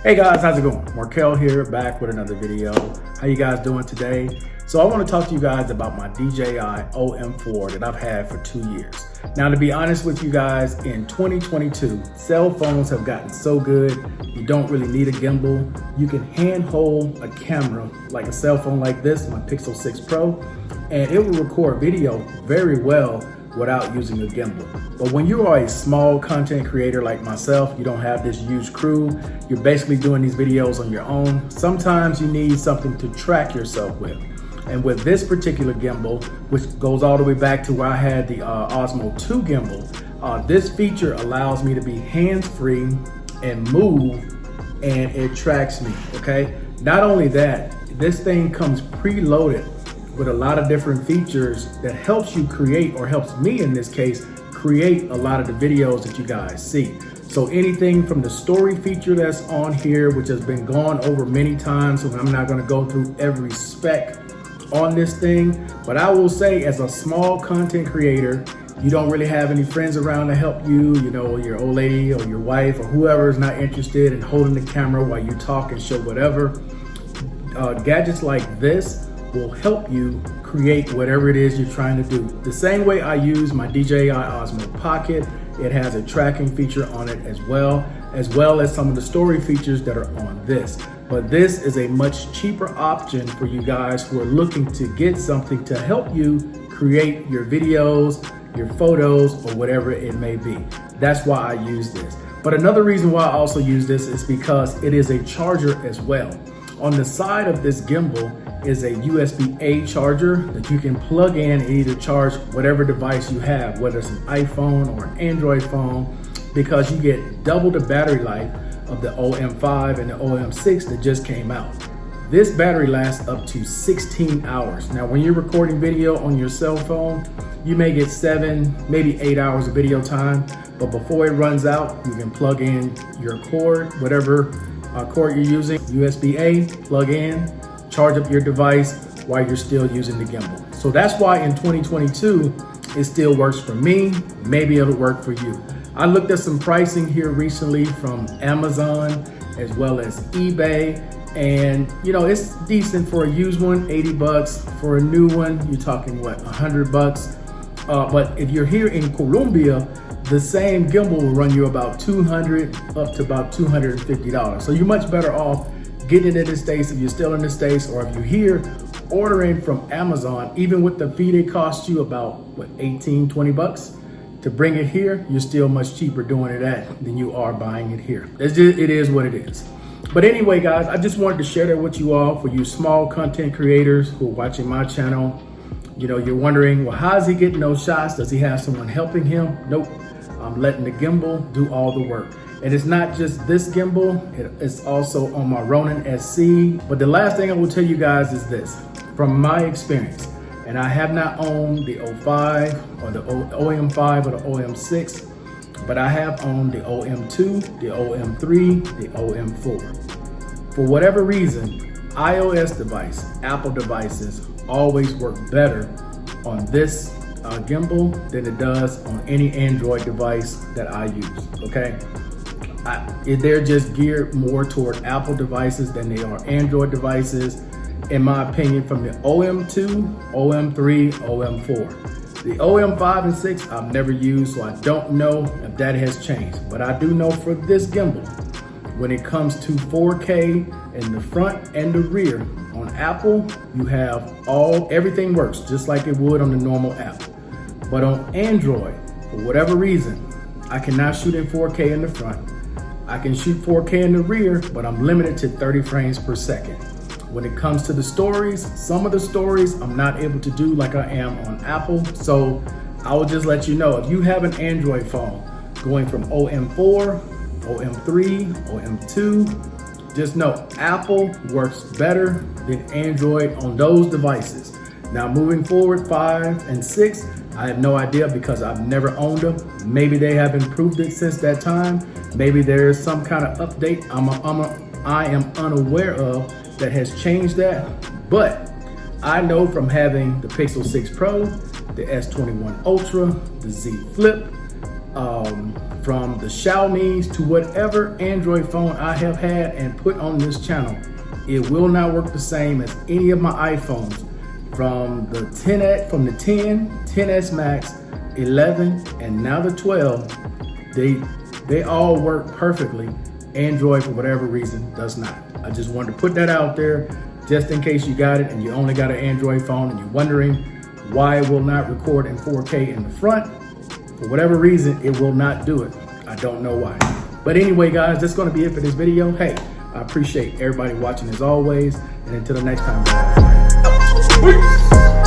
Hey guys, how's it going? Markel here, back with another video. How you guys doing today? So I want to talk to you guys about my DJI OM4 that I've had for 2 years. Now, to be honest with you guys, in 2022, cell phones have gotten so good, you don't really need a gimbal. You can hand hold a camera like a cell phone like this, my Pixel 6 Pro, and it will record video very well without using a gimbal. But when you are a small content creator like myself, you don't have this huge crew, you're basically doing these videos on your own, sometimes you need something to track yourself with. And with this particular gimbal, which goes all the way back to where I had the Osmo 2 gimbal, this feature allows me to be hands-free and move, and it tracks me, okay? Not only that, this thing comes preloaded with a lot of different features that helps you create, or helps me in this case, create a lot of the videos that you guys see. So anything from the story feature that's on here, which has been gone over many times, so I'm not gonna go through every spec on this thing, but I will say, as a small content creator, you don't really have any friends around to help you, you know, your old lady or your wife or whoever is not interested in holding the camera while you talk and show whatever. Gadgets like this will help you create whatever it is you're trying to do. The same way I use my DJI Osmo Pocket, it has a tracking feature on it as well as some of the story features that are on this. But this is a much cheaper option for you guys who are looking to get something to help you create your videos, your photos, or whatever it may be. That's why I use this. But another reason why I also use this is because it is a charger as well. On the side of this gimbal is a USB-A charger that you can plug in and either charge whatever device you have, whether it's an iPhone or an Android phone, because you get double the battery life of the OM5 and the OM6 that just came out. This battery lasts up to 16 hours. Now, when you're recording video on your cell phone, you may get 7, maybe 8 hours of video time, but before it runs out, you can plug in your cord, whatever cord you're using, USB-A, plug in, charge up your device while you're still using the gimbal. So that's why in 2022, it still works for me. Maybe it'll work for you. I looked at some pricing here recently from Amazon as well as eBay, and you know, it's decent for a used one, 80 bucks. For a new one, you're talking what, 100 bucks. But if you're here in Colombia, the same gimbal will run you about 200 up to about $250. So you're much better off getting it in the States if you're still in the States, or if you're here, ordering from Amazon. Even with the fee, it costs you about what, 18, 20 bucks to bring it here. You're still much cheaper doing it than you are buying it here. It is what it is. But anyway, guys, I just wanted to share that with you all. For you small content creators who are watching my channel, you know, you're wondering, well, how is he getting those shots? Does he have someone helping him? Nope. I'm letting the gimbal do all the work. And it's not just this gimbal, it's also on my Ronin SC. But the last thing I will tell you guys is this, from my experience, and I have not owned the 05 or the OM5 or the OM6, but I have owned the OM2, the OM3, the OM4. For whatever reason, iOS device, Apple devices always work better on this gimbal than it does on any Android device that I use, okay? They're just geared more toward Apple devices than they are Android devices, in my opinion, from the OM2, OM3, OM4. The OM5 and 6 I've never used, so I don't know if that has changed. But I do know for this gimbal, when it comes to 4K in the front and the rear, on Apple, you have everything works just like it would on the normal app. But on Android, for whatever reason, I cannot shoot in 4K in the front. I can shoot 4K in the rear, but I'm limited to 30 frames per second. When it comes to the stories, some of the stories I'm not able to do like I am on Apple. So I will just let you know, if you have an Android phone going from OM4, OM3, OM2, just know Apple works better than Android on those devices. Now moving forward, 5 and 6, I have no idea because I've never owned them. Maybe they have improved it since that time. Maybe there's some kind of update I am unaware of that has changed that. But I know from having the Pixel 6 Pro, the S21 Ultra, the Z Flip, from the Xiaomi's to whatever Android phone I have had and put on this channel, it will not work the same as any of my iPhones. From the 10, 10s Max, 11, and now the 12, they all work perfectly. Android, for whatever reason, does not. I just wanted to put that out there just in case you got it and you only got an Android phone and you're wondering why it will not record in 4K in the front. For whatever reason, it will not do it. I don't know why. But anyway, guys, that's going to be it for this video. Hey, I appreciate everybody watching as always. And until the next time, guys. Peace.